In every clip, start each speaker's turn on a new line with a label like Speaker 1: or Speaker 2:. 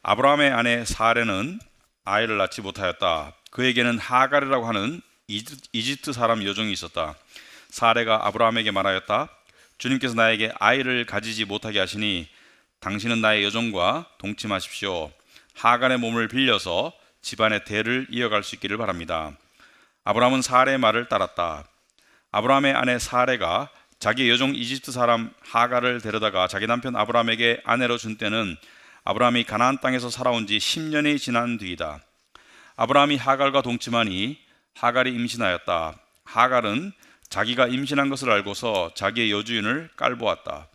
Speaker 1: 아브라함의 아내 사레는 아이를 낳지 못하였다. 그에게는 하갈이라고 하는 이집트 사람 여종이 있었다. 사레가 아브라함에게 말하였다. 주님께서 나에게 아이를 가지지 못하게 하시니 당신은 나의 여종과 동침하십시오. 하갈의 몸을 빌려서 집안의 대를 이어갈 수 있기를 바랍니다. 아브라함은 사레의 말을 따랐다. 아브라함의 아내 사레가 자기 여종 이집트 사람 하갈을 데려다가 자기 남편 아브라함에게 아내로 준 때는 아브라함이 가나안 땅에서 살아온 지 10년이 지난 뒤이다. 아브라함이 하갈과 동침하니 하갈이 임신하였다. 하갈은 자기가 임신한 것을 알고서 자기의 여주인을 깔보았다.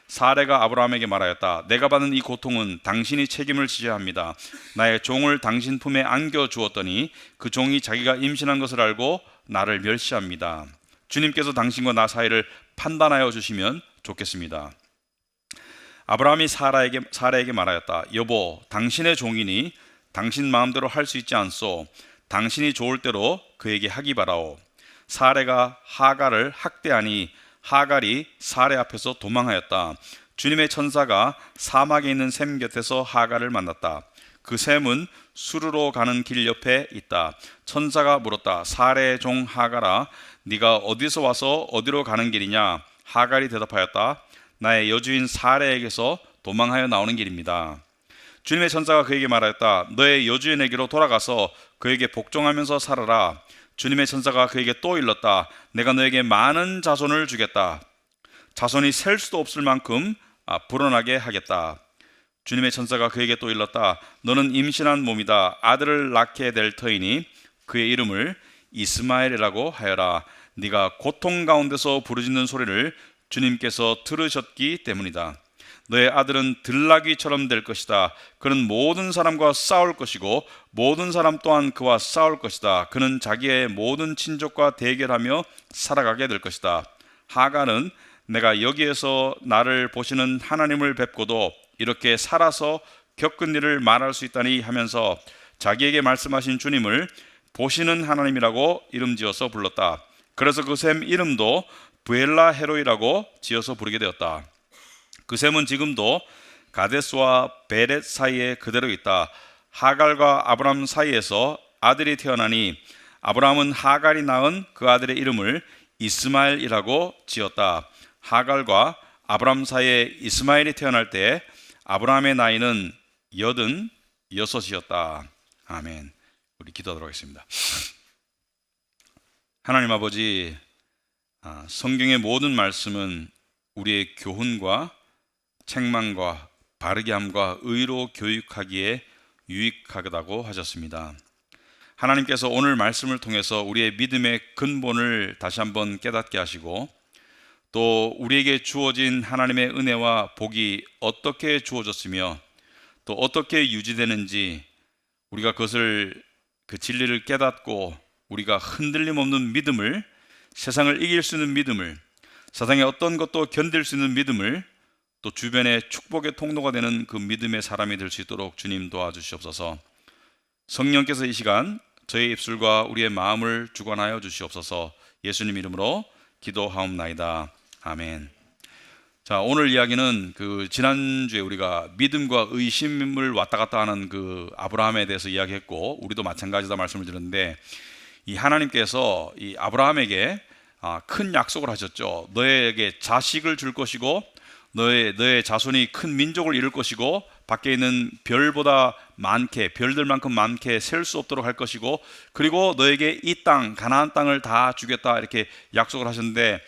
Speaker 1: 사레가 아브라함에게 말하였다. 내가 받은 이 고통은 당신이 책임을 지셔야 합니다. 나의 종을 당신 품에 안겨 주었더니 그 종이 자기가 임신한 것을 알고 나를 멸시합니다. 주님께서 당신과 나 사이를 판단하여 주시면 좋겠습니다. 아브라함이 사라에게 말하였다. 여보, 당신의 종이니 당신 마음대로 할 수 있지 않소. 당신이 좋을 대로 그에게 하기 바라오. 사레가 하갈을 학대하니 하갈이 사레 앞에서 도망하였다. 주님의 천사가 사막에 있는 샘 곁에서 하갈을 만났다. 그 샘은 수르로 가는 길 옆에 있다. 천사가 물었다. 사레의 종 하갈아, 네가 어디서 와서 어디로 가는 길이냐? 하갈이 대답하였다. 나의 여주인 사레에게서 도망하여 나오는 길입니다. 주님의 천사가 그에게 말하였다. 너의 여주인에게로 돌아가서 그에게 복종하면서 살아라. 주님의 천사가 그에게 또 일렀다. 내가 너에게 많은 자손을 주겠다. 자손이 셀 수도 없을 만큼 불어나게 하겠다. 주님의 천사가 그에게 또 일렀다. 너는 임신한 몸이다. 아들을 낳게 될 터이니 그의 이름을 이스마엘이라고 하여라. 네가 고통 가운데서 부르짖는 소리를 주님께서 들으셨기 때문이다. 너의 아들은 들나귀처럼 될 것이다. 그는 모든 사람과 싸울 것이고 모든 사람 또한 그와 싸울 것이다. 그는 자기의 모든 친족과 대결하며 살아가게 될 것이다. 하갈은 내가 여기에서 나를 보시는 하나님을 뵙고도 이렇게 살아서 겪은 일을 말할 수 있다니 하면서 자기에게 말씀하신 주님을 보시는 하나님이라고 이름지어서 불렀다. 그래서 그 샘 이름도 브엘라 헤로이라고 지어서 부르게 되었다. 그 샘은 지금도 가데스와 베렛 사이에 그대로 있다. 하갈과 아브람 사이에서 아들이 태어나니 아브람은 하갈이 낳은 그 아들의 이름을 이스마엘이라고 지었다. 하갈과 아브람 사이에 이스마엘이 태어날 때 아브람의 나이는 86이었다. 아멘. 우리 기도하도록 하겠습니다. 하나님 아버지, 성경의 모든 말씀은 우리의 교훈과 책망과 바르게 함과 의로 교육하기에 유익하다고 하셨습니다. 하나님께서 오늘 말씀을 통해서 우리의 믿음의 근본을 다시 한번 깨닫게 하시고 또 우리에게 주어진 하나님의 은혜와 복이 어떻게 주어졌으며 또 어떻게 유지되는지 우리가 그 진리를 깨닫고 우리가 흔들림 없는 믿음을, 세상을 이길 수 있는 믿음을, 세상의 어떤 것도 견딜 수 있는 믿음을, 또 주변의 축복의 통로가 되는 그 믿음의 사람이 될 수 있도록 주님 도와주시옵소서. 성령께서 이 시간 저의 입술과 우리의 마음을 주관하여 주시옵소서. 예수님 이름으로 기도하옵나이다. 아멘. 자, 오늘 이야기는 지난주에 우리가 믿음과 의심을 왔다 갔다 하는 아브라함에 대해서 이야기했고, 우리도 마찬가지다 말씀을 드렸는데, 이 하나님께서 이 아브라함에게 큰 약속을 하셨죠. 너에게 자식을 줄 것이고 너의 자손이 큰 민족을 이룰 것이고 밖에 있는 별보다 많게, 별들만큼 많게 셀 수 없도록 할 것이고, 그리고 너에게 이 땅, 가나안 땅을 다 주겠다, 이렇게 약속을 하셨는데,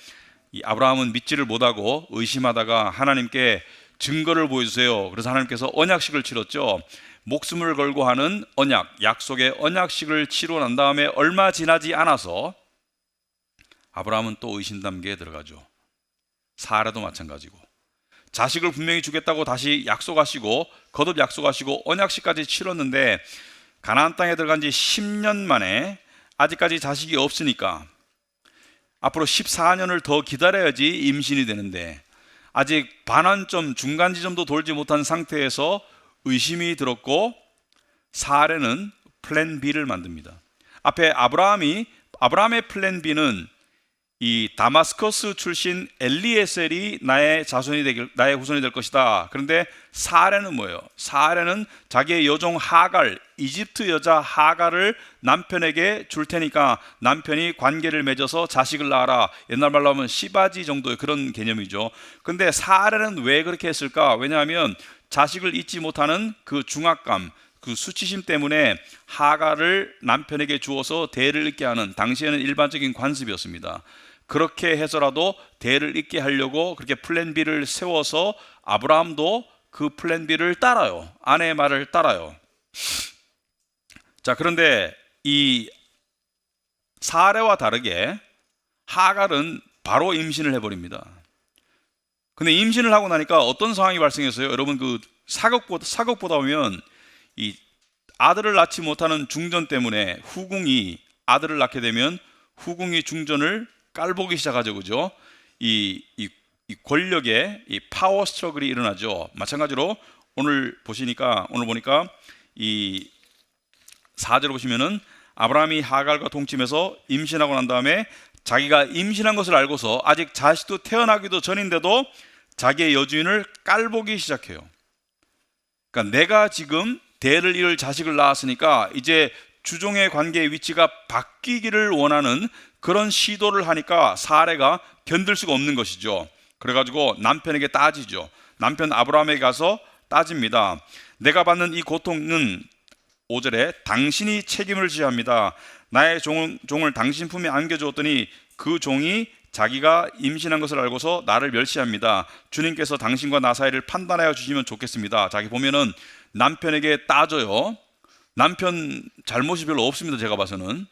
Speaker 1: 이 아브라함은 믿지를 못하고 의심하다가 하나님께 증거를 보여주세요. 그래서 하나님께서 언약식을 치렀죠. 목숨을 걸고 하는 언약, 약속의 언약식을 치르고 난 다음에 얼마 지나지 않아서 아브라함은 또 의심 단계에 들어가죠. 사라도 마찬가지고, 자식을 분명히 주겠다고 다시 약속하시고 거듭 약속하시고 언약식까지 치렀는데 가나안 땅에 들어간 지 10년 만에 아직까지 자식이 없으니까 앞으로 14년을 더 기다려야지 임신이 되는데 아직 반환점, 중간 지점도 돌지 못한 상태에서 의심이 들었고, 사레는 플랜 B를 만듭니다. 앞에 아브라함의 플랜 B는 이 다마스커스 출신 엘리에셀이 나의 나의 후손이 될 것이다. 그런데 사레는 뭐예요? 사레는 자기의 여종 하갈, 이집트 여자 하갈을 남편에게 줄 테니까 남편이 관계를 맺어서 자식을 낳아라. 옛날 말로 하면 시바지 정도의 그런 개념이죠. 근데 사레는 왜 그렇게 했을까? 왜냐하면 자식을 잊지 못하는 그 중압감, 그 수치심 때문에 하갈을 남편에게 주어서 대를 잇게 하는, 당시에는 일반적인 관습이었습니다. 그렇게 해서라도 대를 잇게 하려고 그렇게 플랜 B를 세워서 아브라함도 그 플랜 B를 따라요. 아내의 말을 따라요. 자, 그런데 이 사레와 다르게 하갈은 바로 임신을 해버립니다. 근데 임신을 하고 나니까 어떤 상황이 발생했어요? 여러분, 그 사극보다 보면 이 아들을 낳지 못하는 중전 때문에 후궁이 아들을 낳게 되면 후궁이 중전을 깔보기 시작하죠, 그죠? 이 권력의 이 파워 스트러글이 일어나죠. 마찬가지로 오늘 보니까 이 4절 보시면은 아브라함이 하갈과 동침해서 임신하고 난 다음에 자기가 임신한 것을 알고서 아직 자식도 태어나기도 전인데도 자기의 여주인을 깔보기 시작해요. 그러니까 내가 지금 대를 이을 자식을 낳았으니까 이제 주종의 관계의 위치가 바뀌기를 원하는 그런 시도를 하니까 사레가 견딜 수가 없는 것이죠. 그래가지고 남편에게 따지죠. 남편 아브라함에게 가서 따집니다. 내가 받는 이 고통은 5절에 당신이 책임을 져야 합니다. 나의 종을 당신 품에 안겨주었더니 그 종이 자기가 임신한 것을 알고서 나를 멸시합니다. 주님께서 당신과 나 사이를 판단하여 주시면 좋겠습니다. 자기 보면은 남편에게 따져요. 남편 잘못이 별로 없습니다, 제가 봐서는.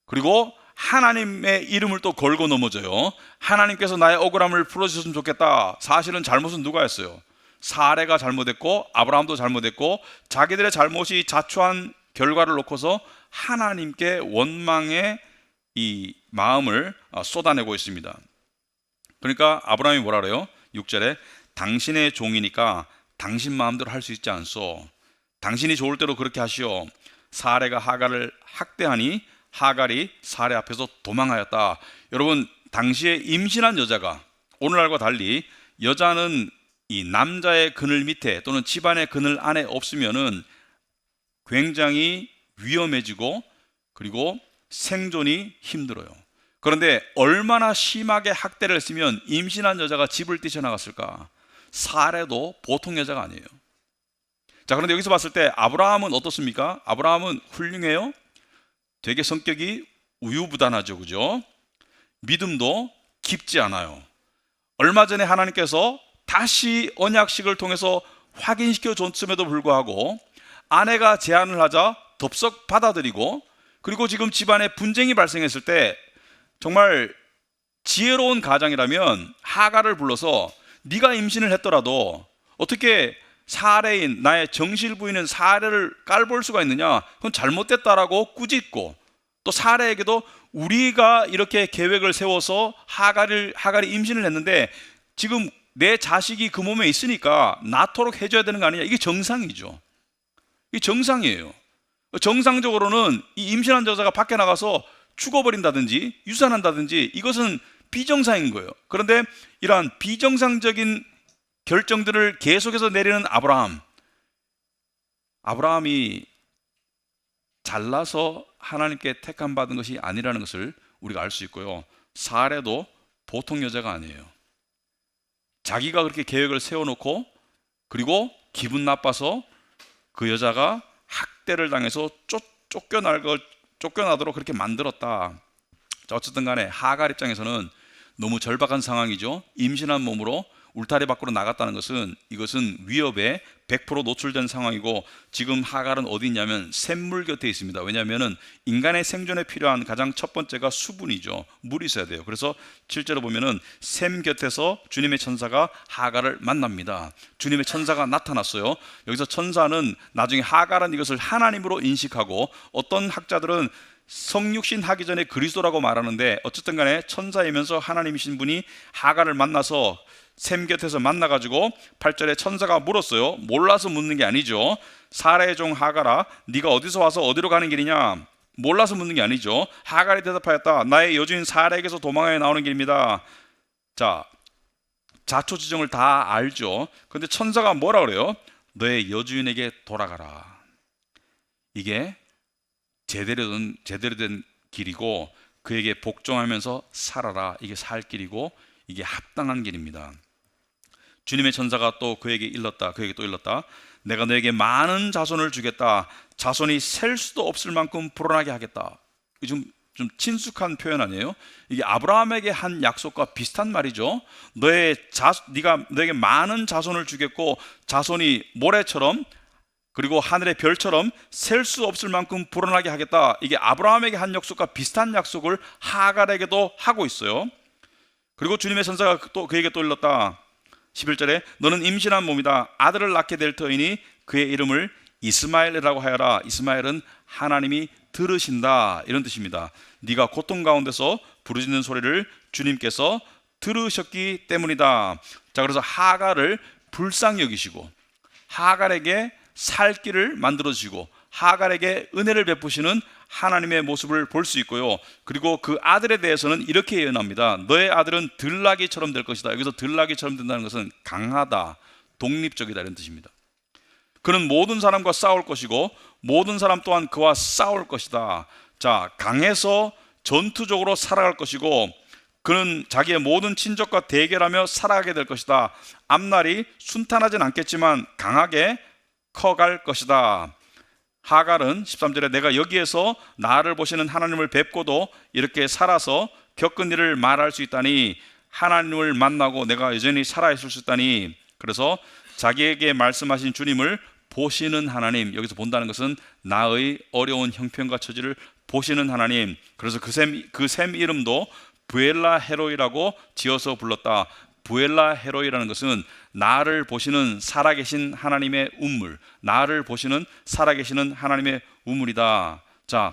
Speaker 1: 그리고 하나님의 이름을 또 걸고 넘어져요. 하나님께서 나의 억울함을 풀어주셨으면 좋겠다. 사실은 잘못은 누가 했어요? 사레가 잘못했고 아브라함도 잘못했고 자기들의 잘못이 자초한 결과를 놓고서 하나님께 원망의 이 마음을 쏟아내고 있습니다. 그러니까 아브라함이 뭐라 그래요? 6절에 당신의 종이니까 당신 마음대로 할 수 있지 않소. 당신이 좋을 대로 그렇게 하시오. 사레가 하갈을 학대하니 하갈이 사레 앞에서 도망하였다. 여러분, 당시에 임신한 여자가 오늘날과 달리 여자는 이 남자의 그늘 밑에 또는 집안의 그늘 안에 없으면은 굉장히 위험해지고 그리고 생존이 힘들어요. 그런데 얼마나 심하게 학대를 했으면 임신한 여자가 집을 뛰쳐나갔을까? 사레도 보통 여자가 아니에요. 자, 그런데 여기서 봤을 때 아브라함은 어떻습니까? 아브라함은 훌륭해요. 되게 성격이 우유부단하죠, 그죠? 믿음도 깊지 않아요. 얼마 전에 하나님께서 다시 언약식을 통해서 확인시켜 줬음에도 불구하고 아내가 제안을 하자 덥석 받아들이고, 그리고 지금 집안에 분쟁이 발생했을 때 정말 지혜로운 가장이라면 하갈을 불러서 네가 임신을 했더라도 어떻게 사레인 나의 정실 부인은 사레를 깔볼 수가 있느냐? 그건 잘못됐다라고 꾸짖고, 또 사레에게도 우리가 이렇게 계획을 세워서 하갈이 임신을 했는데 지금 내 자식이 그 몸에 있으니까 낳도록 해줘야 되는 거 아니냐? 이게 정상이죠. 이게 정상이에요. 정상적으로는 이 임신한 여자가 밖에 나가서 죽어버린다든지 유산한다든지 이것은 비정상인 거예요. 그런데 이러한 비정상적인 결정들을 계속해서 내리는 아브라함이 잘나서 하나님께 택함 받은 것이 아니라는 것을 우리가 알 수 있고요. 사레도 보통 여자가 아니에요. 자기가 그렇게 계획을 세워놓고 그리고 기분 나빠서 그 여자가 학대를 당해서 쫓겨나도록 그렇게 만들었다. 자, 어쨌든 간에 하갈 입장에서는 너무 절박한 상황이죠. 임신한 몸으로 울타리 밖으로 나갔다는 것은 이것은 위협에 100% 노출된 상황이고, 지금 하갈은 어디 있냐면 샘물 곁에 있습니다. 왜냐하면 인간의 생존에 필요한 가장 첫 번째가 수분이죠. 물이 있어야 돼요. 그래서 실제로 보면은 샘 곁에서 주님의 천사가 하갈을 만납니다. 주님의 천사가 나타났어요. 여기서 천사는 나중에 하갈은 이것을 하나님으로 인식하고, 어떤 학자들은 성육신 하기 전에 그리스도라고 말하는데 어쨌든 간에 천사이면서 하나님이신 분이 하갈을 만나서 샘 곁에서 만나가지고 8절에 천사가 물었어요. 몰라서 묻는 게 아니죠. 사라의 종 하갈아, 네가 어디서 와서 어디로 가는 길이냐? 몰라서 묻는 게 아니죠. 하갈이 대답하였다. 나의 여주인 사라에게서 도망하여 나오는 길입니다. 자, 자초지종을 다 알죠. 근데 천사가 뭐라 그래요? 너의 여주인에게 돌아가라. 이게 제대로 된 길이고 그에게 복종하면서 살아라. 이게 살 길이고 이게 합당한 길입니다. 주님의 천사가 또 그에게 또 일렀다. 내가 너에게 많은 자손을 주겠다. 자손이 셀 수도 없을 만큼 불어나게 하겠다. 좀 친숙한 표현 아니에요? 이게 아브라함에게 한 약속과 비슷한 말이죠. 네가 너에게 많은 자손을 주겠고 자손이 모래처럼 그리고 하늘의 별처럼 셀 수 없을 만큼 불어나게 하겠다. 이게 아브라함에게 한 약속과 비슷한 약속을 하갈에게도 하고 있어요. 그리고 주님의 천사가 또 그에게 또 일렀다. 11절에 너는 임신한 몸이다. 아들을 낳게 될 터이니 그의 이름을 이스마엘이라고 하여라. 이스마엘은 하나님이 들으신다, 이런 뜻입니다. 네가 고통 가운데서 부르짖는 소리를 주님께서 들으셨기 때문이다. 자, 그래서 하갈을 불쌍히 여기시고 하갈에게 살 길을 만들어 주시고 하갈에게 은혜를 베푸시는 하나님의 모습을 볼 수 있고요. 그리고 그 아들에 대해서는 이렇게 예언합니다. 너의 아들은 들나귀처럼 될 것이다. 여기서 들나귀처럼 된다는 것은 강하다, 독립적이다, 이런 뜻입니다. 그는 모든 사람과 싸울 것이고 모든 사람 또한 그와 싸울 것이다. 자, 강해서 전투적으로 살아갈 것이고 그는 자기의 모든 친족과 대결하며 살아가게 될 것이다. 앞날이 순탄하진 않겠지만 강하게 커갈 것이다. 하갈은 13절에 내가 여기에서 나를 보시는 하나님을 뵙고도 이렇게 살아서 겪은 일을 말할 수 있다니, 하나님을 만나고 내가 여전히 살아있을 수 있다니. 그래서 자기에게 말씀하신 주님을 보시는 하나님, 여기서 본다는 것은 나의 어려운 형편과 처지를 보시는 하나님. 그래서 그 샘 이름도 부엘라 헤로이라고 지어서 불렀다. 부엘라 헤로이라는 것은 나를 보시는 살아계신 하나님의 운물, 나를 보시는 살아계시는 하나님의 운물이다. 자,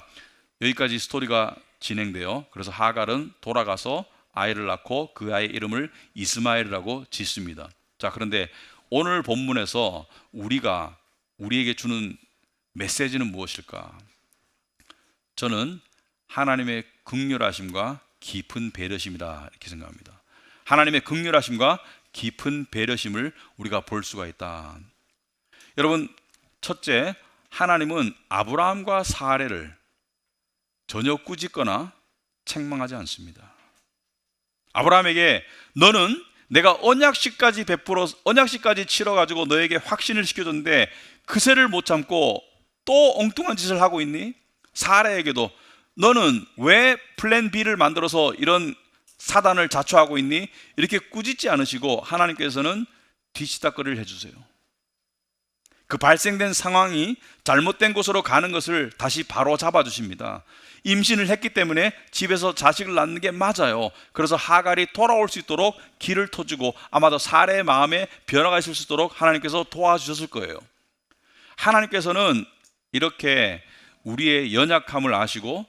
Speaker 1: 여기까지 스토리가 진행돼요. 그래서 하갈은 돌아가서 아이를 낳고 그 아이의 이름을 이스마엘이라고 짓습니다. 자, 그런데 오늘 본문에서 우리에게 주는 메시지는 무엇일까? 저는 하나님의 긍휼하심과 깊은 배려심이다, 이렇게 생각합니다. 하나님의 긍휼하심과 깊은 배려심을 우리가 볼 수가 있다. 여러분, 첫째, 하나님은 아브라함과 사레를 전혀 꾸짖거나 책망하지 않습니다. 아브라함에게 너는 내가 언약식까지 치러가지고 너에게 확신을 시켜줬는데 그새를 못 참고 또 엉뚱한 짓을 하고 있니? 사레에게도 너는 왜 플랜 B를 만들어서 이런 사단을 자초하고 있니? 이렇게 꾸짖지 않으시고 하나님께서는 뒤치다거리를 해주세요. 그 발생된 상황이 잘못된 곳으로 가는 것을 다시 바로 잡아주십니다. 임신을 했기 때문에 집에서 자식을 낳는 게 맞아요. 그래서 하갈이 돌아올 수 있도록 길을 터주고 아마도 사레의 마음에 변화가 있을 수 있도록 하나님께서 도와주셨을 거예요. 하나님께서는 이렇게 우리의 연약함을 아시고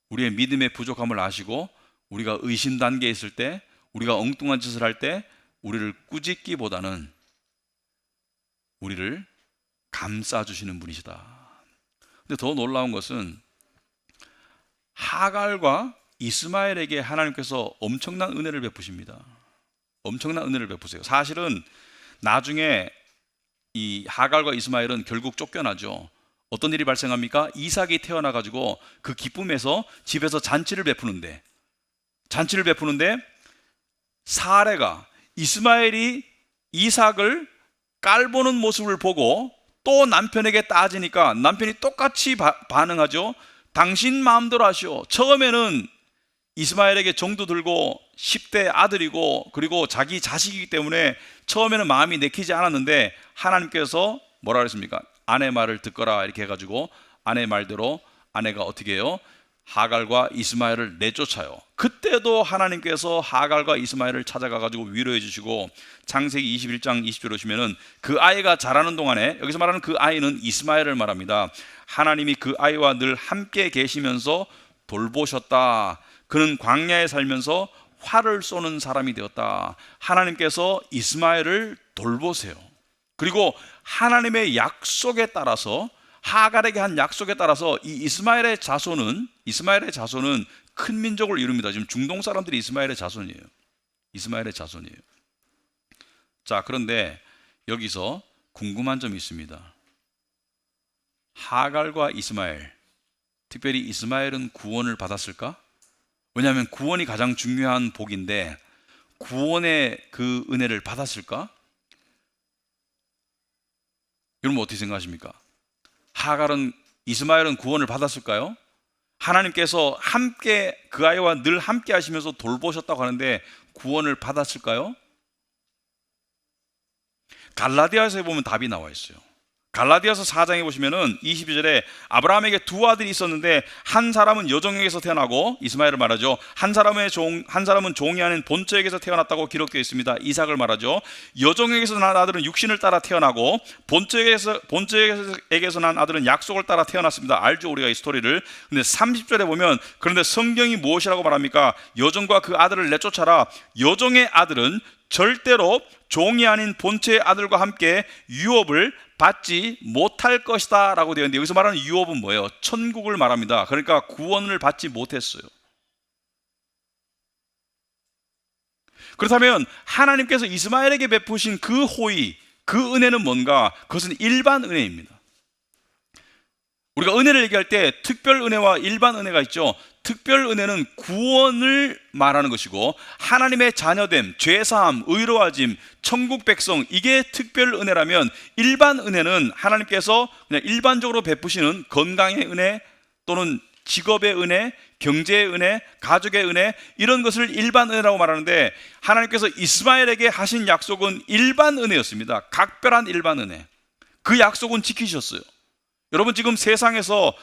Speaker 1: 우리의 믿음의 부족함을 아시고 우리가 의심 단계에 있을 때, 우리가 엉뚱한 짓을 할 때 우리를 꾸짖기보다는 우리를 감싸주시는 분이시다. 근데 더 놀라운 것은 하갈과 이스마엘에게 하나님께서 엄청난 은혜를 베푸십니다. 엄청난 은혜를 베푸세요. 사실은 나중에 이 하갈과 이스마엘은 결국 쫓겨나죠. 어떤 일이 발생합니까? 이삭이 태어나가지고 그 기쁨에서 집에서 잔치를 베푸는데 사레가 이스마엘이 이삭을 깔보는 모습을 보고 또 남편에게 따지니까 남편이 똑같이 반응하죠. 당신 마음대로 하시오. 처음에는 이스마엘에게 정도 들고 10대 아들이고 그리고 자기 자식이기 때문에 처음에는 마음이 내키지 않았는데 하나님께서 뭐라 그랬습니까? 아내 말을 듣거라, 이렇게 해가지고 아내 말대로 아내가 어떻게 해요? 하갈과 이스마엘을 내쫓아요. 그때도 하나님께서 하갈과 이스마엘을 찾아가가지고 위로해 주시고, 창세기 21장 20절에 오시면은 그 아이가 자라는 동안에, 여기서 말하는 그 아이는 이스마엘을 말합니다. 하나님이 그 아이와 늘 함께 계시면서 돌보셨다. 그는 광야에 살면서 활을 쏘는 사람이 되었다. 하나님께서 이스마엘을 돌보세요. 그리고 하나님의 약속에 따라서 하갈에게 한 약속에 따라서 이 이스마엘의 자손은 큰 민족을 이룹니다. 지금 중동 사람들이 이스마엘의 자손이에요. 이스마엘의 자손이에요. 자, 그런데 여기서 궁금한 점이 있습니다. 하갈과 이스마엘, 특별히 이스마엘은 구원을 받았을까? 왜냐하면 구원이 가장 중요한 복인데 구원의 그 은혜를 받았을까? 여러분 어떻게 생각하십니까? 이스마엘은 구원을 받았을까요? 하나님께서 함께 그 아이와 늘 함께 하시면서 돌보셨다고 하는데 구원을 받았을까요? 갈라디아서에 보면 답이 나와 있어요. 갈라디아서 4장에 보시면은 22절에 아브라함에게 두 아들이 있었는데 한 사람은 여종에게서 태어나고, 이스마엘을 말하죠. 한 사람은 종이 아닌 본처에게서 태어났다고 기록되어 있습니다. 이삭을 말하죠. 여종에게서 난 아들은 육신을 따라 태어나고 본처에게서 난 아들은 약속을 따라 태어났습니다. 알죠, 우리가 이 스토리를. 근데 30절에 보면, 그런데 성경이 무엇이라고 말합니까? 여종과 그 아들을 내쫓아라. 여종의 아들은 절대로 종이 아닌 본체의 아들과 함께 유업을 받지 못할 것이다 라고 되어 있는데, 여기서 말하는 유업은 뭐예요? 천국을 말합니다. 그러니까 구원을 받지 못했어요. 그렇다면 하나님께서 이스마엘에게 베푸신 그 호의, 그 은혜는 뭔가? 그것은 일반 은혜입니다. 우리가 은혜를 얘기할 때 특별 은혜와 일반 은혜가 있죠. 특별 은혜는 구원을 말하는 것이고, 하나님의 자녀됨, 죄사함, 의로워짐, 천국 백성, 이게 특별 은혜라면, 일반 은혜는 하나님께서 그냥 일반적으로 베푸시는 건강의 은혜 또는 직업의 은혜, 경제의 은혜, 가족의 은혜, 이런 것을 일반 은혜라고 말하는데, 하나님께서 이스마엘에게 하신 약속은 일반 은혜였습니다. 각별한 일반 은혜. 그 약속은 지키셨어요. 여러분, 지금 세상에서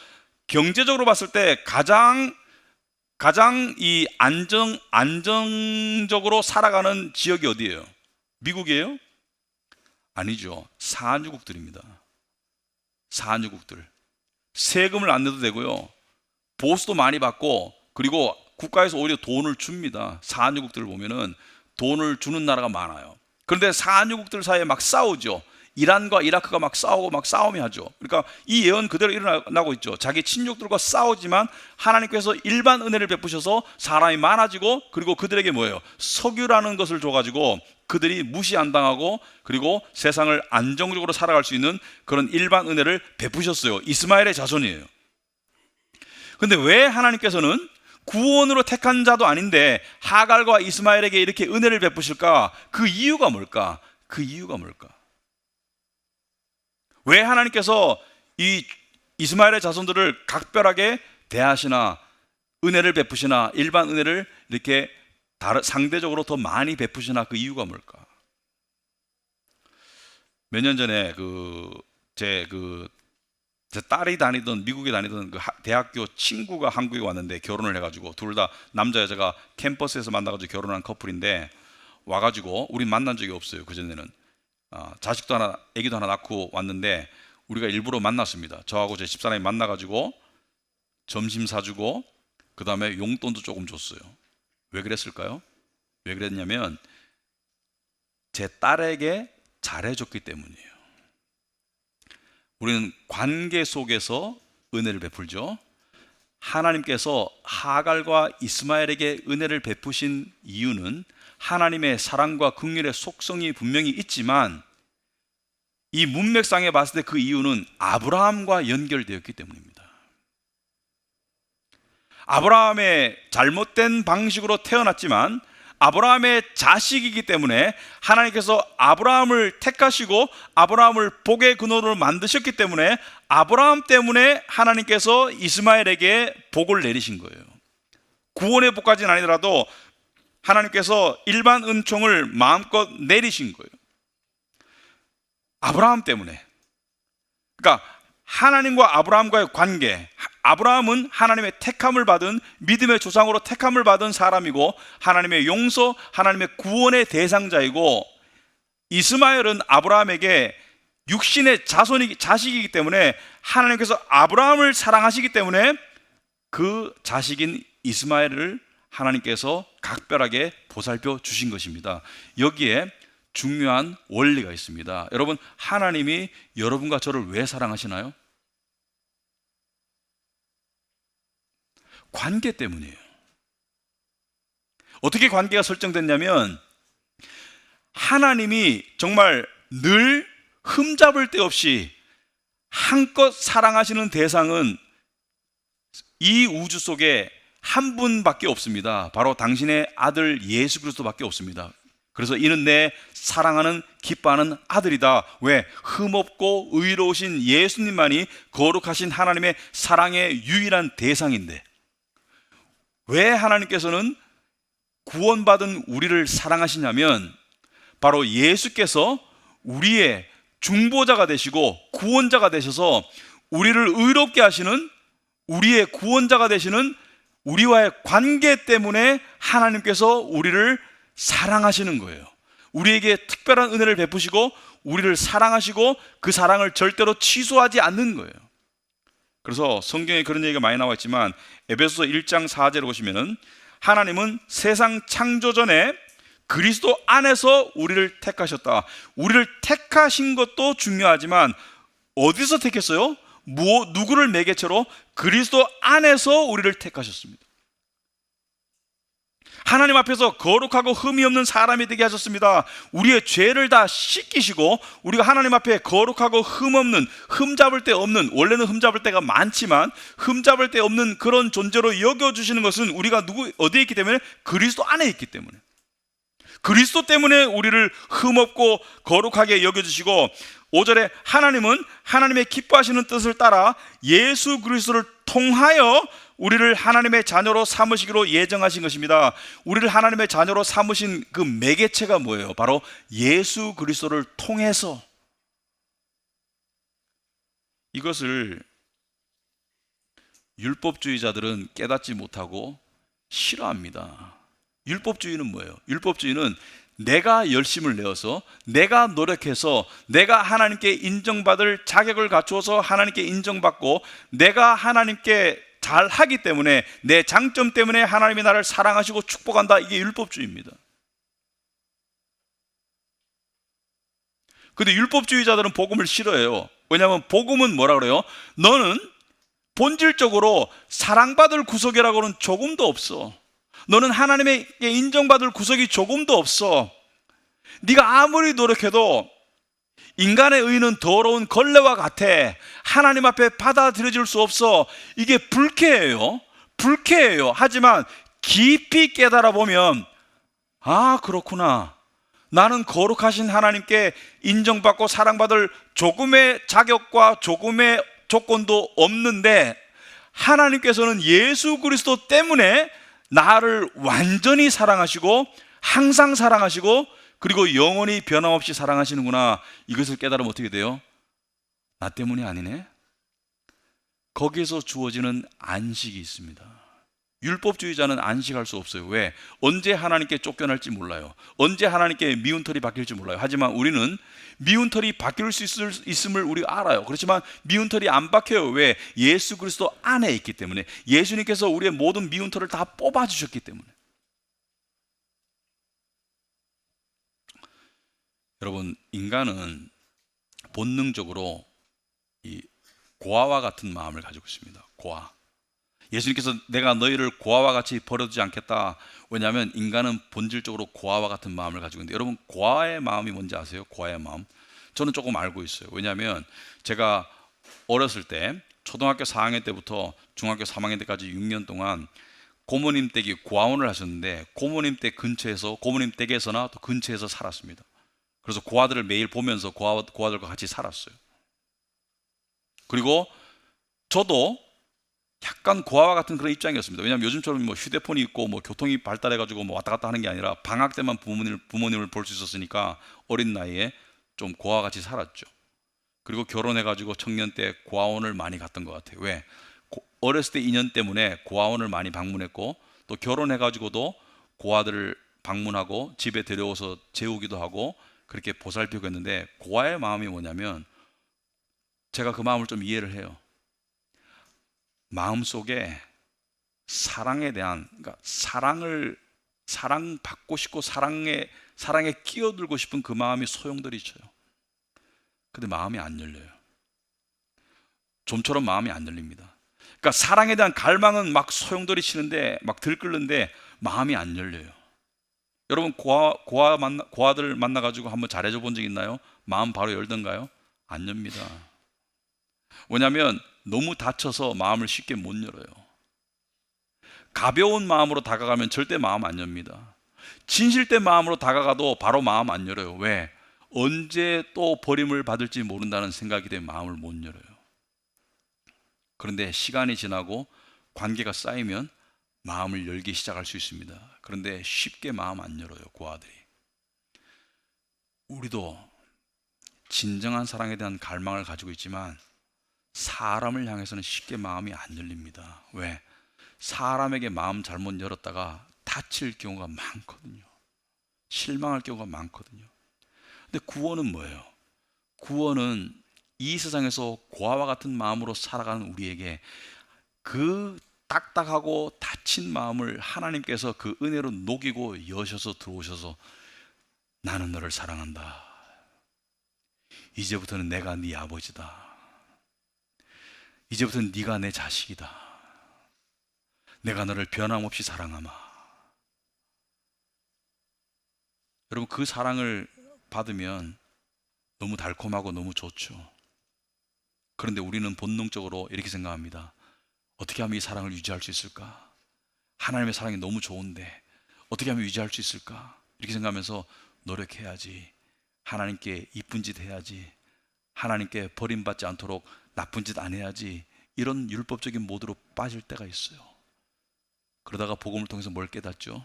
Speaker 1: 경제적으로 봤을 때 가장 이 안정적으로 살아가는 지역이 어디예요? 미국이에요? 아니죠. 산유국들입니다. 산유국들. 세금을 안 내도 되고요. 보수도 많이 받고, 그리고 국가에서 오히려 돈을 줍니다. 산유국들을 보면은 돈을 주는 나라가 많아요. 그런데 산유국들 사이에 막 싸우죠. 이란과 이라크가 막 싸우고 막 싸움이 하죠. 그러니까 이 예언 그대로 일어나고 있죠. 자기 친족들과 싸우지만 하나님께서 일반 은혜를 베푸셔서 사람이 많아지고, 그리고 그들에게 뭐예요? 석유라는 것을 줘가지고 그들이 무시 안 당하고, 그리고 세상을 안정적으로 살아갈 수 있는 그런 일반 은혜를 베푸셨어요. 이스마엘의 자손이에요. 근데 왜 하나님께서는 구원으로 택한 자도 아닌데 하갈과 이스마엘에게 이렇게 은혜를 베푸실까? 그 이유가 뭘까? 그 이유가 뭘까? 왜 하나님께서 이 이스마엘의 자손들을 각별하게 대하시나, 은혜를 베푸시나, 일반 은혜를 이렇게 상대적으로 더 많이 베푸시나, 그 이유가 뭘까? 몇 년 전에 제 딸이 다니던, 미국에 다니던 그 대학교 친구가 한국에 왔는데, 결혼을 해가지고 둘 다 남자 여자가 캠퍼스에서 만나가지고 결혼한 커플인데, 와가지고 우리 만난 적이 없어요. 그전에는 자식도 하나, 아기도 하나 낳고 왔는데 우리가 일부러 만났습니다. 저하고 제 집사람이 만나가지고 점심 사주고, 그 다음에 용돈도 조금 줬어요. 왜 그랬을까요? 왜 그랬냐면 제 딸에게 잘해줬기 때문이에요. 우리는 관계 속에서 은혜를 베풀죠. 하나님께서 하갈과 이스마엘에게 은혜를 베푸신 이유는 하나님의 사랑과 긍휼의 속성이 분명히 있지만, 이 문맥상에 봤을 때 그 이유는 아브라함과 연결되었기 때문입니다. 아브라함의 잘못된 방식으로 태어났지만 아브라함의 자식이기 때문에 하나님께서 아브라함을 택하시고 아브라함을 복의 근원으로 만드셨기 때문에, 아브라함 때문에 하나님께서 이스마엘에게 복을 내리신 거예요. 구원의 복까지는 아니더라도 하나님께서 일반 은총을 마음껏 내리신 거예요. 아브라함 때문에. 그러니까 하나님과 아브라함과의 관계, 아브라함은 하나님의 택함을 받은, 믿음의 조상으로 택함을 받은 사람이고 하나님의 용서, 하나님의 구원의 대상자이고, 이스마엘은 아브라함에게 육신의 자식이기 때문에 하나님께서 아브라함을 사랑하시기 때문에 그 자식인 이스마엘을 하나님께서 각별하게 보살펴 주신 것입니다. 여기에 중요한 원리가 있습니다. 여러분, 하나님이 여러분과 저를 왜 사랑하시나요? 관계 때문이에요. 어떻게 관계가 설정됐냐면 하나님이 정말 늘 흠잡을 데 없이 한껏 사랑하시는 대상은 이 우주 속에 한 분밖에 없습니다. 바로 당신의 아들 예수 그리스도밖에 없습니다. 그래서 이는 내 사랑하는 기뻐하는 아들이다. 왜? 흠없고 의로우신 예수님만이 거룩하신 하나님의 사랑의 유일한 대상인데, 왜 하나님께서는 구원받은 우리를 사랑하시냐면 바로 예수께서 우리의 중보자가 되시고 구원자가 되셔서 우리를 의롭게 하시는, 우리의 구원자가 되시는 우리와의 관계 때문에 하나님께서 우리를 사랑하시는 거예요. 우리에게 특별한 은혜를 베푸시고 우리를 사랑하시고 그 사랑을 절대로 취소하지 않는 거예요. 그래서 성경에 그런 얘기가 많이 나와 있지만 에베소서 1장 4절에 보시면은 하나님은 세상 창조 전에 그리스도 안에서 우리를 택하셨다. 우리를 택하신 것도 중요하지만 어디서 택했어요? 누구를 매개체로? 그리스도 안에서 우리를 택하셨습니다. 하나님 앞에서 거룩하고 흠이 없는 사람이 되게 하셨습니다. 우리의 죄를 다 씻기시고 우리가 하나님 앞에 거룩하고 흠 없는, 흠잡을 데 없는, 원래는 흠잡을 데가 많지만 흠잡을 데 없는 그런 존재로 여겨주시는 것은 우리가 어디에 있기 때문에? 그리스도 안에 있기 때문에. 그리스도 때문에 우리를 흠없고 거룩하게 여겨주시고, 5절에 하나님은 하나님의 기뻐하시는 뜻을 따라 예수 그리스도를 통하여 우리를 하나님의 자녀로 삼으시기로 예정하신 것입니다. 우리를 하나님의 자녀로 삼으신 그 매개체가 뭐예요? 바로 예수 그리스도를 통해서. 이것을 율법주의자들은 깨닫지 못하고 싫어합니다. 율법주의는 뭐예요? 율법주의는 내가 열심을 내어서, 내가 노력해서, 내가 하나님께 인정받을 자격을 갖추어서 하나님께 인정받고, 내가 하나님께 잘하기 때문에, 내 장점 때문에 하나님이 나를 사랑하시고 축복한다. 이게 율법주의입니다. 근데 율법주의자들은 복음을 싫어해요. 왜냐하면 복음은 뭐라 그래요? 너는 본질적으로 사랑받을 구석이라고는 조금도 없어. 너는 하나님에게 인정받을 구석이 조금도 없어. 네가 아무리 노력해도 인간의 의는 더러운 걸레와 같아. 하나님 앞에 받아들여질 수 없어. 이게 불쾌해요. 불쾌해요. 하지만 깊이 깨달아 보면, 아, 그렇구나. 나는 거룩하신 하나님께 인정받고 사랑받을 조금의 자격과 조금의 조건도 없는데 하나님께서는 예수 그리스도 때문에 나를 완전히 사랑하시고 항상 사랑하시고 그리고 영원히 변함없이 사랑하시는구나. 이것을 깨달으면 어떻게 돼요? 나 때문이 아니네. 거기에서 주어지는 안식이 있습니다. 율법주의자는 안식할 수 없어요. 왜? 언제 하나님께 쫓겨날지 몰라요. 언제 하나님께 미운 털이 바뀔지 몰라요. 하지만 우리는 미운 털이 바뀔 수 있음을 우리가 알아요. 그렇지만 미운 털이 안 박혀요. 왜? 예수 그리스도 안에 있기 때문에. 예수님께서 우리의 모든 미운 털을 다 뽑아주셨기 때문에. 여러분, 인간은 본능적으로 이 고아와 같은 마음을 가지고 있습니다. 고아. 예수님께서 내가 너희를 고아와 같이 버려두지 않겠다. 왜냐하면 인간은 본질적으로 고아와 같은 마음을 가지고 있는데, 여러분 고아의 마음이 뭔지 아세요? 고아의 마음. 저는 조금 알고 있어요. 왜냐하면 제가 어렸을 때 초등학교 4학년 때부터 중학교 3학년 때까지 6년 동안 고모님 댁이 고아원을 하셨는데 고모님 댁 근처에서, 고모님 댁에서나 또 근처에서 살았습니다. 그래서 고아들을 매일 보면서 고아들과 같이 살았어요. 그리고 저도 약간 고아와 같은 그런 입장이었습니다. 왜냐하면 요즘처럼 뭐 휴대폰이 있고 뭐 교통이 발달해가지고 뭐 왔다 갔다 하는 게 아니라 방학 때만 부모님을 볼 수 있었으니까 어린 나이에 좀 고아와 같이 살았죠. 그리고 결혼해가지고 청년 때 고아원을 많이 갔던 것 같아요. 왜? 어렸을 때 인연 때문에 고아원을 많이 방문했고, 또 결혼해가지고도 고아들을 방문하고 집에 데려와서 재우기도 하고 그렇게 보살피고 했는데, 고아의 마음이 뭐냐면 제가 그 마음을 좀 이해를 해요. 마음속에 사랑에 대한, 그러니까 사랑받고 싶고 사랑에 끼어들고 싶은 그 마음이 소용돌이 쳐요. 근데 마음이 안 열려요. 좀처럼 마음이 안 열립니다. 그러니까 사랑에 대한 갈망은 막 소용돌이 치는데 막 들끓는데 마음이 안 열려요. 여러분 고아들 만나가지고 한번 잘해줘 본 적 있나요? 마음 바로 열던가요? 안 엽니다. 왜냐하면 너무 다쳐서 마음을 쉽게 못 열어요. 가벼운 마음으로 다가가면 절대 마음 안 엽니다. 진실된 마음으로 다가가도 바로 마음 안 열어요. 왜? 언제 또 버림을 받을지 모른다는 생각이 되면 마음을 못 열어요. 그런데 시간이 지나고 관계가 쌓이면 마음을 열기 시작할 수 있습니다. 그런데 쉽게 마음 안 열어요, 고아들이. 우리도 진정한 사랑에 대한 갈망을 가지고 있지만 사람을 향해서는 쉽게 마음이 안 열립니다. 왜? 사람에게 마음 잘못 열었다가 다칠 경우가 많거든요. 실망할 경우가 많거든요. 근데 구원은 뭐예요? 구원은 이 세상에서 고아와 같은 마음으로 살아가는 우리에게 그 딱딱하고 다친 마음을 하나님께서 그 은혜로 녹이고 여셔서 들어오셔서 나는 너를 사랑한다. 이제부터는 내가 네 아버지다. 이제부터는 네가 내 자식이다. 내가 너를 변함없이 사랑하마. 여러분, 그 사랑을 받으면 너무 달콤하고 너무 좋죠. 그런데 우리는 본능적으로 이렇게 생각합니다. 어떻게 하면 이 사랑을 유지할 수 있을까? 하나님의 사랑이 너무 좋은데 어떻게 하면 유지할 수 있을까? 이렇게 생각하면서 노력해야지. 하나님께 이쁜 짓 해야지. 하나님께 버림받지 않도록 나쁜 짓 안 해야지. 이런 율법적인 모드로 빠질 때가 있어요. 그러다가 복음을 통해서 뭘 깨닫죠?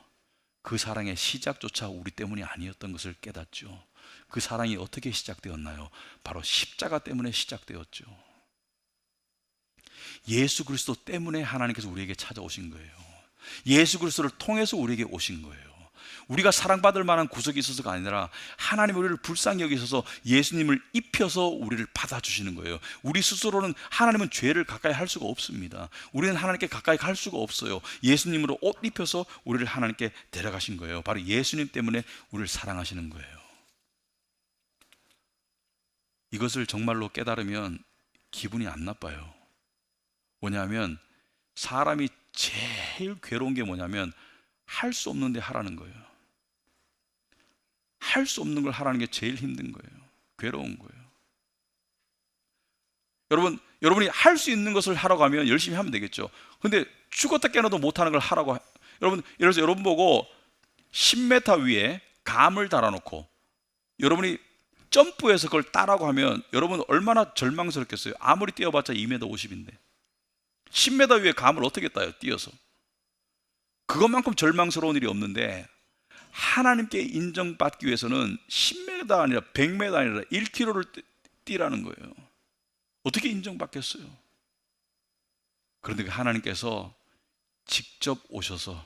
Speaker 1: 그 사랑의 시작조차 우리 때문이 아니었던 것을 깨닫죠. 그 사랑이 어떻게 시작되었나요? 바로 십자가 때문에 시작되었죠. 예수 그리스도 때문에 하나님께서 우리에게 찾아오신 거예요. 예수 그리스도를 통해서 우리에게 오신 거예요. 우리가 사랑받을 만한 구석이 있어서가 아니라 하나님 우리를 불쌍히 여기셔서 예수님을 입혀서 우리를 받아주시는 거예요. 우리 스스로는 하나님은 죄를 가까이 할 수가 없습니다. 우리는 하나님께 가까이 갈 수가 없어요. 예수님으로 옷 입혀서 우리를 하나님께 데려가신 거예요. 바로 예수님 때문에 우리를 사랑하시는 거예요. 이것을 정말로 깨달으면 기분이 안 나빠요. 뭐냐면 사람이 제일 괴로운 게 뭐냐면 할 수 없는데 하라는 거예요. 할 수 없는 걸 하라는 게 제일 힘든 거예요. 괴로운 거예요. 여러분이 할 수 있는 것을 하러 가면 열심히 하면 되겠죠. 근데 죽었다 깨어나도 못하는 걸 하라고. 예를 들어서 여러분 보고 10m 위에 감을 달아놓고 여러분이 점프해서 그걸 따라고 하면 여러분 얼마나 절망스럽겠어요. 아무리 뛰어봤자 2m 50인데 10m 위에 감을 어떻게 따요? 뛰어서. 그것만큼 절망스러운 일이 없는데 하나님께 인정받기 위해서는 10m 아니라 100m 아니라 1km를 뛰라는 거예요. 어떻게 인정받겠어요? 그런데 하나님께서 직접 오셔서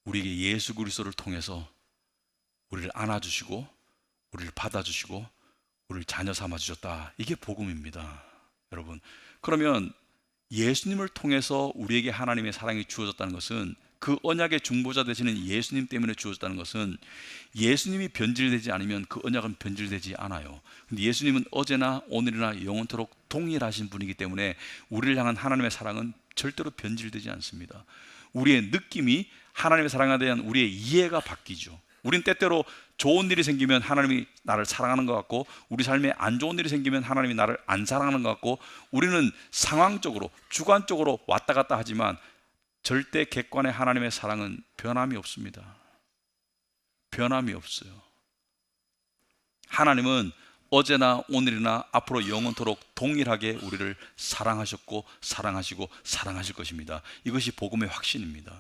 Speaker 1: 우리에게 예수 그리스도를 통해서 우리를 안아주시고 우리를 받아주시고 우리를 자녀 삼아주셨다. 이게 복음입니다. 여러분, 그러면 예수님을 통해서 우리에게 하나님의 사랑이 주어졌다는 것은, 그 언약의 중보자 되시는 예수님 때문에 주어졌다는 것은, 예수님이 변질되지 않으면 그 언약은 변질되지 않아요. 근데 예수님은 어제나 오늘이나 영원토록 동일하신 분이기 때문에 우리를 향한 하나님의 사랑은 절대로 변질되지 않습니다. 우리의 느낌이 하나님의 사랑에 대한 우리의 이해가 바뀌죠. 우린 때때로 좋은 일이 생기면 하나님이 나를 사랑하는 것 같고, 우리 삶에 안 좋은 일이 생기면 하나님이 나를 안 사랑하는 것 같고, 우리는 상황적으로 주관적으로 왔다 갔다 하지만 절대 객관의 하나님의 사랑은 변함이 없습니다. 변함이 없어요. 하나님은 어제나 오늘이나 앞으로 영원토록 동일하게 우리를 사랑하셨고 사랑하시고 사랑하실 것입니다. 이것이 복음의 확신입니다.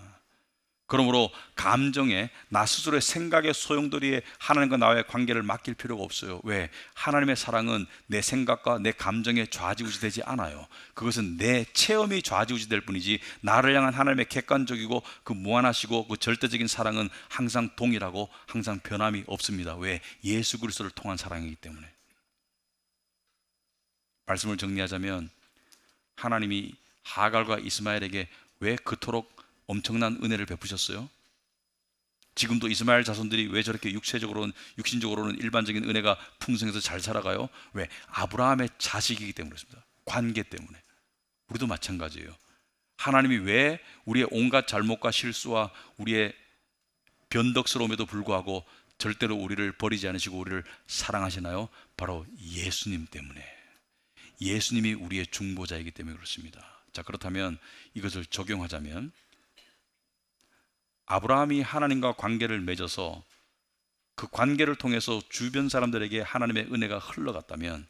Speaker 1: 그러므로 감정에, 나 스스로의 생각의 소용돌이에 하나님과 나와의 관계를 맡길 필요가 없어요. 왜? 하나님의 사랑은 내 생각과 내 감정에 좌지우지 되지 않아요. 그것은 내 체험이 좌지우지 될 뿐이지, 나를 향한 하나님의 객관적이고 그 무한하시고 그 절대적인 사랑은 항상 동일하고 항상 변함이 없습니다. 왜? 예수 그리스도를 통한 사랑이기 때문에. 말씀을 정리하자면, 하나님이 하갈과 이스마엘에게 왜 그토록 엄청난 은혜를 베푸셨어요? 지금도 이스마엘 자손들이 왜 저렇게 육신적으로는 일반적인 은혜가 풍성해서 잘 살아가요? 왜? 아브라함의 자식이기 때문에 그렇습니다. 관계 때문에. 우리도 마찬가지예요. 하나님이 왜 우리의 온갖 잘못과 실수와 우리의 변덕스러움에도 불구하고 절대로 우리를 버리지 않으시고 우리를 사랑하시나요? 바로 예수님 때문에. 예수님이 우리의 중보자이기 때문에 그렇습니다. 자, 그렇다면 이것을 적용하자면 아브라함이 하나님과 관계를 맺어서 그 관계를 통해서 주변 사람들에게 하나님의 은혜가 흘러갔다면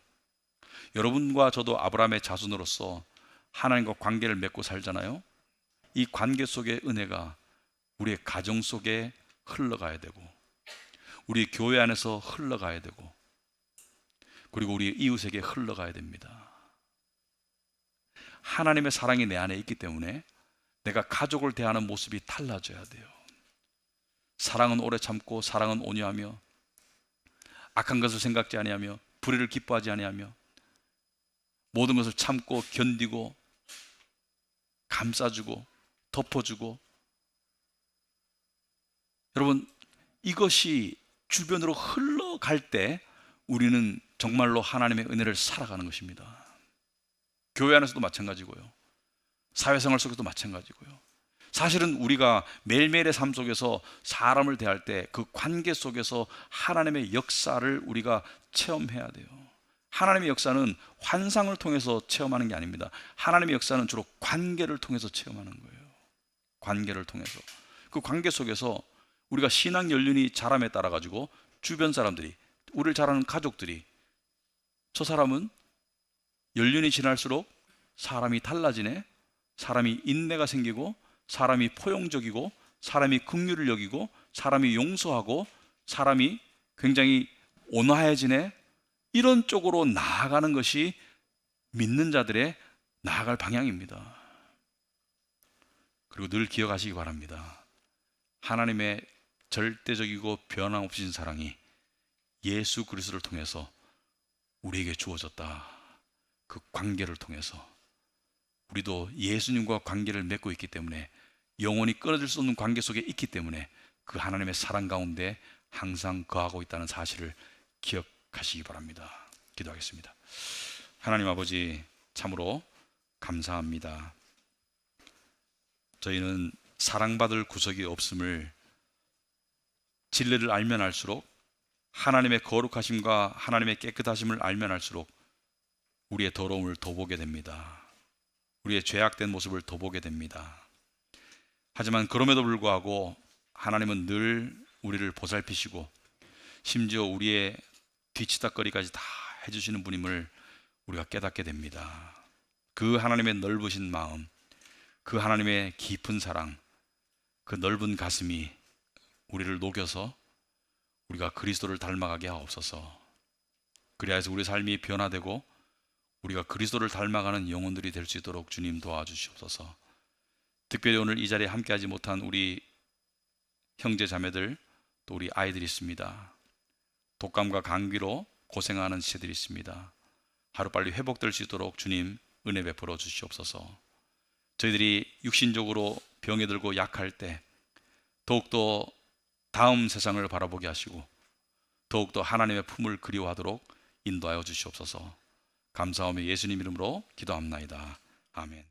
Speaker 1: 여러분과 저도 아브라함의 자손으로서 하나님과 관계를 맺고 살잖아요. 이 관계 속의 은혜가 우리의 가정 속에 흘러가야 되고 우리 교회 안에서 흘러가야 되고 그리고 우리 이웃에게 흘러가야 됩니다. 하나님의 사랑이 내 안에 있기 때문에 내가 가족을 대하는 모습이 달라져야 돼요. 사랑은 오래 참고 사랑은 온유하며 악한 것을 생각지 아니하며 불의를 기뻐하지 아니하며 모든 것을 참고 견디고 감싸주고 덮어주고. 여러분, 이것이 주변으로 흘러갈 때 우리는 정말로 하나님의 은혜를 살아가는 것입니다. 교회 안에서도 마찬가지고요. 사회생활 속에서도 마찬가지고요. 사실은 우리가 매일매일의 삶 속에서 사람을 대할 때 그 관계 속에서 하나님의 역사를 우리가 체험해야 돼요. 하나님의 역사는 환상을 통해서 체험하는 게 아닙니다. 하나님의 역사는 주로 관계를 통해서 체험하는 거예요. 관계를 통해서. 그 관계 속에서 우리가 신앙 연륜이 자람에 따라 가지고 주변 사람들이, 우리를 잘 아는 가족들이, 저 사람은 연륜이 지날수록 사람이 달라지네, 사람이 인내가 생기고 사람이 포용적이고 사람이 긍휼을 여기고 사람이 용서하고 사람이 굉장히 온화해지네, 이런 쪽으로 나아가는 것이 믿는 자들의 나아갈 방향입니다. 그리고 늘 기억하시기 바랍니다. 하나님의 절대적이고 변함없으신 사랑이 예수 그리스도를 통해서 우리에게 주어졌다. 그 관계를 통해서 우리도 예수님과 관계를 맺고 있기 때문에, 영원히 끊어질 수 없는 관계 속에 있기 때문에 그 하나님의 사랑 가운데 항상 거하고 있다는 사실을 기억하시기 바랍니다. 기도하겠습니다. 하나님 아버지, 참으로 감사합니다. 저희는 사랑받을 구석이 없음을 진리를 알면 알수록, 하나님의 거룩하심과 하나님의 깨끗하심을 알면 알수록 우리의 더러움을 더 보게 됩니다. 우리의 죄악된 모습을 더 보게 됩니다. 하지만 그럼에도 불구하고 하나님은 늘 우리를 보살피시고 심지어 우리의 뒤치다거리까지 다 해주시는 분임을 우리가 깨닫게 됩니다. 그 하나님의 넓으신 마음, 그 하나님의 깊은 사랑, 그 넓은 가슴이 우리를 녹여서 우리가 그리스도를 닮아가게 하옵소서. 그리하여서 우리 삶이 변화되고 우리가 그리스도를 닮아가는 영혼들이 될 수 있도록 주님 도와주시옵소서. 특별히 오늘 이 자리에 함께하지 못한 우리 형제 자매들, 또 우리 아이들이 있습니다. 독감과 감기로 고생하는 시들이 있습니다. 하루빨리 회복될 수 있도록 주님 은혜 베풀어 주시옵소서. 저희들이 육신적으로 병에 들고 약할 때 더욱더 다음 세상을 바라보게 하시고 더욱더 하나님의 품을 그리워하도록 인도하여 주시옵소서. 감사하며 예수님 이름으로 기도합나이다. 아멘.